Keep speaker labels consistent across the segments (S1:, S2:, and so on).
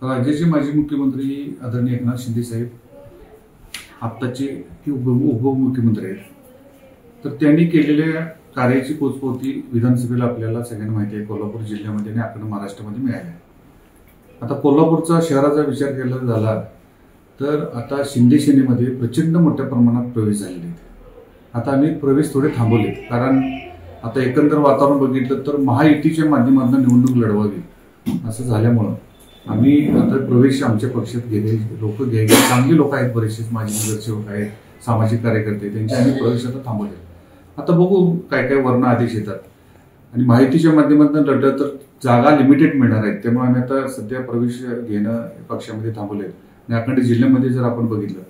S1: राज्याचे माजी मुख्यमंत्री आदरणीय एकनाथ शिंदे साहेब आत्ताचे उपमुख्यमंत्री आहेत. तर त्यांनी केलेल्या कार्याची पोचपावती विधानसभेला आपल्याला सगळ्यांना माहिती आहे, कोल्हापूर जिल्ह्यामध्ये आणि अखंड महाराष्ट्रामध्ये मिळाली आहे. आता कोल्हापूरचा शहराचा विचार केला झाला तर आता शिंदे सेनेमध्ये प्रचंड मोठ्या प्रमाणात प्रवेश झालेले आहेत. आता आम्ही प्रवेश थोडे थांबवले, कारण आता एकंदर वातावरण बघितलं तर महायुतीच्या माध्यमातून निवडणूक लढवावी असं झाल्यामुळं आम्ही आता प्रवेश आमच्या पक्षात गेले लोक घ्यायचे चांगली लोक आहेत, बरेचसे माझे नगरसेवक आहेत, सामाजिक कार्यकर्ते, त्यांचे आम्ही प्रवेश आता थांबवले. आता बघू काय काय वर्ण आदेश येतात आणि माहितीच्या माध्यमातून लढलं तर जागा लिमिटेड मिळणार आहेत. त्यामुळे आम्ही आता सध्या प्रवेश घेणं पक्षामध्ये थांबवले. आणि अखंड जिल्ह्यामध्ये जर आपण बघितलं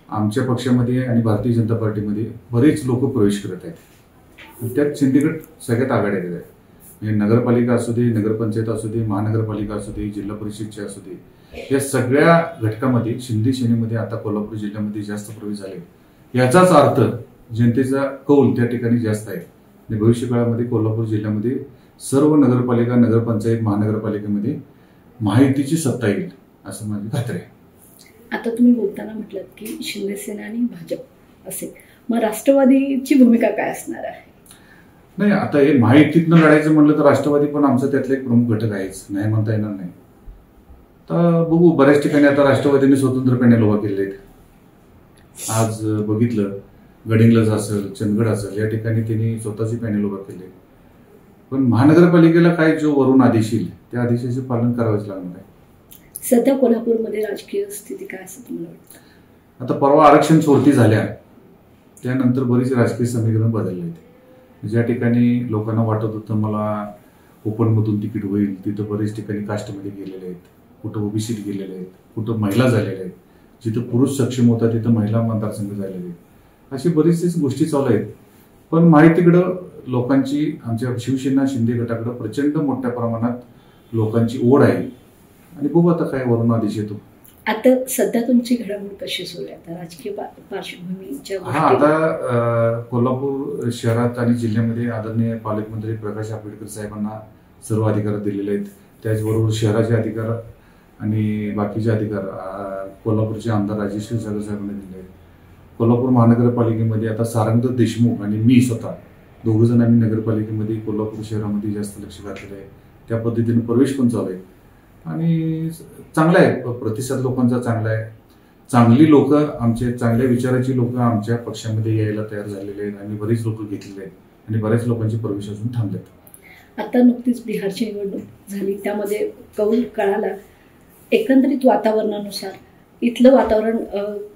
S1: आमच्या पक्षामध्ये आणि भारतीय जनता पार्टीमध्ये बरेच लोक प्रवेश करत आहेत. त्यात शिंदेगड सगळ्यात आघाडीवर आहे. म्हणजे नगरपालिका असू दे, नगरपंचायत असू दे, महानगरपालिका असू दे, जिल्हा परिषदचे असू दे, या सगळ्या घटकामध्ये शिंदे सेनेमध्ये आता कोल्हापूर जिल्ह्यामध्ये जास्त प्रवेश झाले. याचाच अर्थ जनतेचा कौल त्या ठिकाणी जास्त आहे आणि भविष्यकाळामध्ये कोल्हापूर जिल्ह्यामध्ये सर्व नगरपालिका, नगरपंचायत, महानगरपालिकेमध्ये महायुतीची सत्ता येईल असं माझी खात्री आहे.
S2: आता तुम्ही बोलताना म्हटलात की शिंदे सेना आणि भाजप असे, मग राष्ट्रवादीची भूमिका काय असणार आहे?
S1: नाही, आता हे महायुतीतनं लढायचं म्हणलं तर राष्ट्रवादी पण आमचा त्यातला एक प्रमुख घटक आहेच, नाही म्हणता येणार नाही. तर बघू, बऱ्याच ठिकाणी आता राष्ट्रवादीने स्वतंत्र पॅनल उभा केले आहेत. आज बघितलं गडिंग्लज असेल, चंदगड असेल, या ठिकाणी त्यांनी स्वतःचे पॅनल उभा केले. पण महानगरपालिकेला काय जो वरून आदेश येईल त्या आदेशाचे पालन करावेच लागणार आहे.
S2: सध्या कोल्हापूरमध्ये राजकीय स्थिती काय असं तुम्हाला वाटतं?
S1: आता परवा आरक्षण सोडती झाल्या त्यानंतर बरीच राजकीय समीकरण बदलले आहेत. ज्या ठिकाणी लोकांना वाटत होतं मला ओपनमधून तिकीट होईल, तिथं बरेच ठिकाणी कास्टमध्ये गेलेले आहेत, कुठं ओबीसीत गेलेले आहेत, कुठं महिला झालेल्या आहेत, जिथं पुरुष सक्षम होता तिथं महिला मतदारसंघ झालेले आहेत. अशी बरीचशी गोष्टी चालू आहेत. पण माहितीकडं लोकांची, आमच्या शिवसेना शिंदे गटाकडं प्रचंड मोठ्या प्रमाणात लोकांची ओढ आहे आणि बघू आता काय वरून आदेश येतो.
S2: आता सध्या तुमची घडामोड कशी सुरू आहे आता राजकीय पार्श्वभूमीच्या?
S1: आता कोल्हापूर शहरात आणि जिल्ह्यामध्ये आदरणीय पालकमंत्री प्रकाश आंबेडकर साहेबांना सर्व अधिकार दिलेले आहेत. त्याचबरोबर शहराचे अधिकार आणि बाकीचे अधिकार कोल्हापूरचे आमदार राजेश क्षीरसागर साहेबांना दिले आहेत. कोल्हापूर महानगरपालिकेमध्ये आता सारंग देशमुख आणि मी स्वतः दोघंजण आम्ही नगरपालिकेमध्ये कोल्हापूर शहरामध्ये जास्त लक्ष घातलेलं आहे. त्या पद्धतीने प्रवेश पण चालू आहे आणि चांगला आहे, प्रतिसाद लोकांचा चांगला आहे. चांगली लोक, आमचे चांगल्या विचाराची लोक आमच्या पक्षामध्ये यायला तयार झालेले आहेत आणि बरेच लोक घेतलेले आहेत आणि बऱ्याच लोकांचे प्रवेश अजून थांबलेत.
S2: आता नुकतीच बिहारची निवडणूक झाली, त्यामध्ये कौल कळाला. एकंदरीत वातावरणानुसार इथलं वातावरण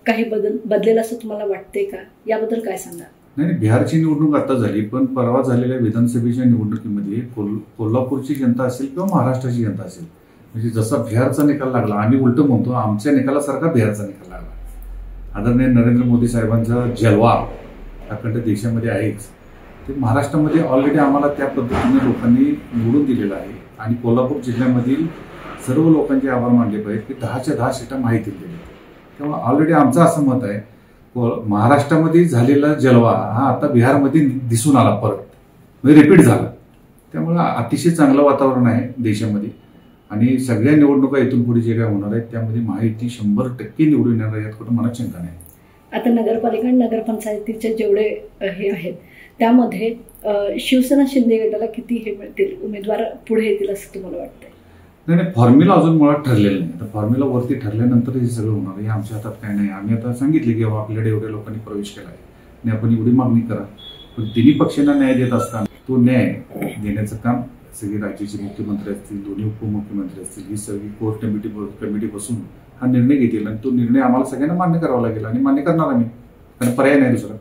S2: काही बदलेल असं तुम्हाला वाटते का? याबद्दल काय सांगा?
S1: नाही, बिहारची निवडणूक आता झाली, पण परवा झालेल्या विधानसभेच्या निवडणुकीमध्ये कोल्हापूरची जनता असेल किंवा महाराष्ट्राची जनता असेल, म्हणजे जसा बिहारचा निकाल लागला, आम्ही उलट म्हणतो आमच्या निकालासारखा बिहारचा निकाल लागला. आदरणीय नरेंद्र मोदी साहेबांचा जलवा अखंड देशामध्ये आहेच, ते महाराष्ट्रामध्ये ऑलरेडी आम्हाला त्या पद्धतीने लोकांनी निवडून दिलेलं आहे आणि कोल्हापूर जिल्ह्यामधील सर्व लोकांचे आभार मानले पाहिजे की 10च्या 10 सीटा माहिती दिली. तेव्हा ऑलरेडी आमचं असं मत आहे, महाराष्ट्रामध्ये झालेला जलवा हा आता बिहारमध्ये दिसून आला, परत म्हणजे रिपीट झाला. त्यामुळे अतिशय चांगलं वातावरण आहे देशामध्ये आणि सगळ्या निवडणुका इथून पुढे जे काय होणार आहेत त्यामध्ये माहिती 100% निवडून येणार आहे, यात कुठं मनात शंका नाही.
S2: आता नगरपालिका आणि नगरपंचायतीचे जेवढे हे आहेत त्यामध्ये शिवसेना शिंदे गटाला किती हे मिळतील, उमेदवार पुढे येतील असं तुम्हाला वाटतंय?
S1: नाही, फॉर्म्युला अजून मुळात ठरलेलं नाही. तर फॉर्म्युला वरती ठरल्यानंतर हे सगळं होणार आहे, आमच्या हातात काय नाही. आम्ही आता सांगितले की आपल्याकडे एवढ्या लोकांनी प्रवेश केला आहे आणि आपण एवढी मागणी करा. पण तिन्ही पक्षांना न्याय देत असताना तो न्याय देण्याचं काम सगळे राज्याचे मुख्यमंत्री असतील, दोन्ही उपमुख्यमंत्री असतील, ही सगळी कोर कमिटी बसून हा निर्णय घेतील आणि तो निर्णय आम्हाला सगळ्यांना मान्य करावा लागेल आणि मान्य करणार आम्ही, कारण पर्याय नाही दुसरा.